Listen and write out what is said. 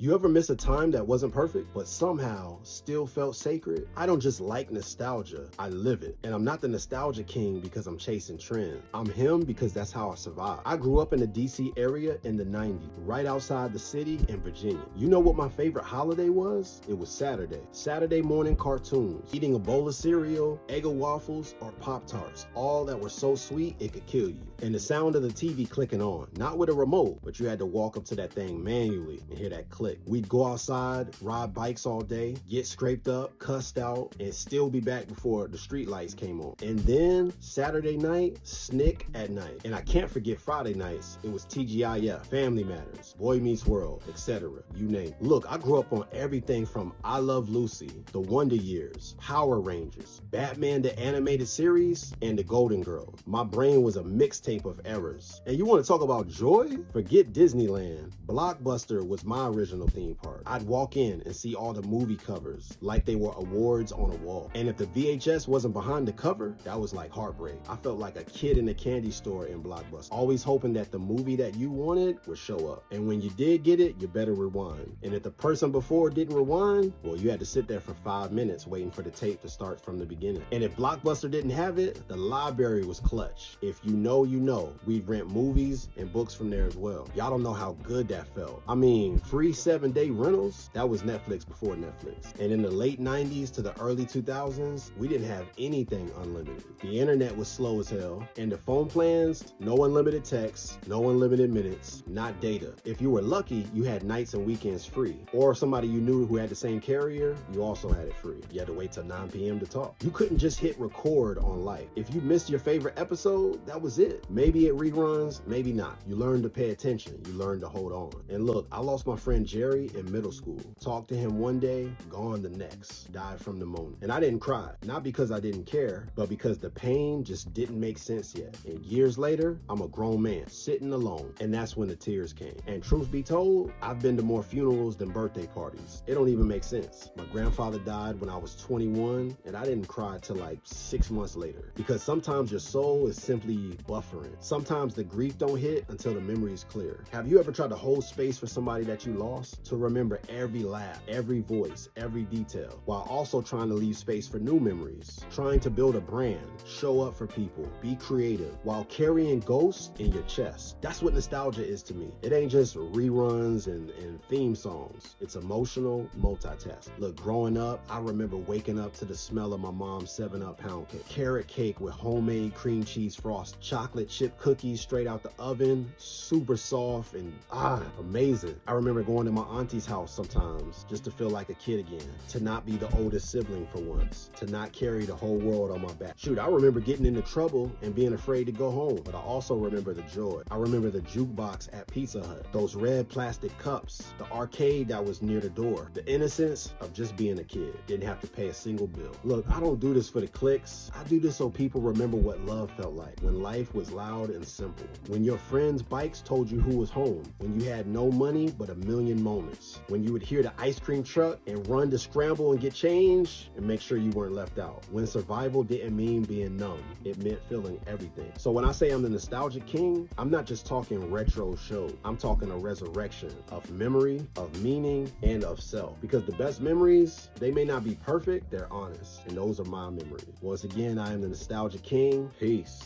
You ever miss a time that wasn't perfect, but somehow still felt sacred? I don't just like nostalgia, I live it. And I'm not the nostalgia king because I'm chasing trends. I'm him because that's how I survived. I grew up in the DC area in the 90s, right outside the city in Virginia. You know what my favorite holiday was? It was Saturday. Saturday morning cartoons, eating a bowl of cereal, Eggo waffles, or Pop-Tarts, all that were so sweet it could kill you. And the sound of the TV clicking on, not with a remote, but you had to walk up to that thing manually and hear that click. We'd go outside, ride bikes all day, get scraped up, cussed out, and still be back before the street lights came on. And then Saturday night, Snick at night. And I can't forget Friday nights. It was TGIF, Family Matters, Boy Meets World, etc. You name it. Look, I grew up on everything from I Love Lucy, The Wonder Years, Power Rangers, Batman the Animated Series, and The Golden Girls. My brain was a mixtape of errors. And you want to talk about joy? Forget Disneyland. Blockbuster was my original theme park. I'd walk in and see all the movie covers like they were awards on a wall. And if the VHS wasn't behind the cover, that was like heartbreak. I felt like a kid in a candy store in Blockbuster, always hoping that the movie that you wanted would show up. And when you did get it, you better rewind. And if the person before didn't rewind, well, you had to sit there for 5 minutes waiting for the tape to start from the beginning. And if Blockbuster didn't have it, the library was clutch. If you know, you know. We'd rent movies and books from there as well. Y'all don't know how good that felt. I mean, free 7-day rentals, that was Netflix before Netflix. And in the late 90s to the early 2000s, we didn't have anything unlimited. The internet was slow as hell, and the phone plans, no unlimited text, no unlimited minutes, not data. If you were lucky, you had nights and weekends free. Or somebody you knew who had the same carrier, you also had it free. You had to wait till 9 p.m. to talk. You couldn't just hit record on life. If you missed your favorite episode, that was it. Maybe it reruns, maybe not. You learned to pay attention. You learned to hold on. And look, I lost my friend Jerry in middle school. Talked to him one day, gone the next. Died from pneumonia. And I didn't cry. Not because I didn't care, but because the pain just didn't make sense yet. And years later, I'm a grown man, sitting alone. And that's when the tears came. And truth be told, I've been to more funerals than birthday parties. It don't even make sense. My grandfather died when I was 21, and I didn't cry till like 6 months later. Because sometimes your soul is simply buffering. Sometimes the grief don't hit until the memory is clear. Have you ever tried to hold space for somebody that you lost? To remember every laugh, every voice, every detail, while also trying to leave space for new memories. Trying to build a brand, show up for people, be creative, while carrying ghosts in your chest. That's what nostalgia is to me. It ain't just reruns and theme songs. It's emotional multitask. Look, growing up, I remember waking up to the smell of my mom's 7-Up pound cake. Carrot cake with homemade cream cheese frost. Chocolate chip cookies straight out the oven. Super soft and amazing. I remember going to my auntie's house sometimes just to feel like a kid again. To not be the oldest sibling for once. To not carry the whole world on my back. Shoot, I remember getting into trouble and being afraid to go home. But I also remember the joy. I remember the jukebox at Pizza Hut. Those red plastic cups. The arcade that was near the door. The innocence of just being a kid. Didn't have to pay a single bill. Look, I don't do this for the clicks. I do this so people remember what love felt like. When life was loud and simple. When your friends' bikes told you who was home. When you had no money but a million moments. When you would hear the ice cream truck and run to scramble and get change and make sure you weren't left out. When survival didn't mean being numb. It meant feeling everything. So when I say I'm the nostalgic king, I'm not just talking retro shows. I'm talking a resurrection of memory, of meaning, and of self. Because the best memories, they may not be perfect, they're honest. And those are my memories. Once again, I am the nostalgic king. Peace.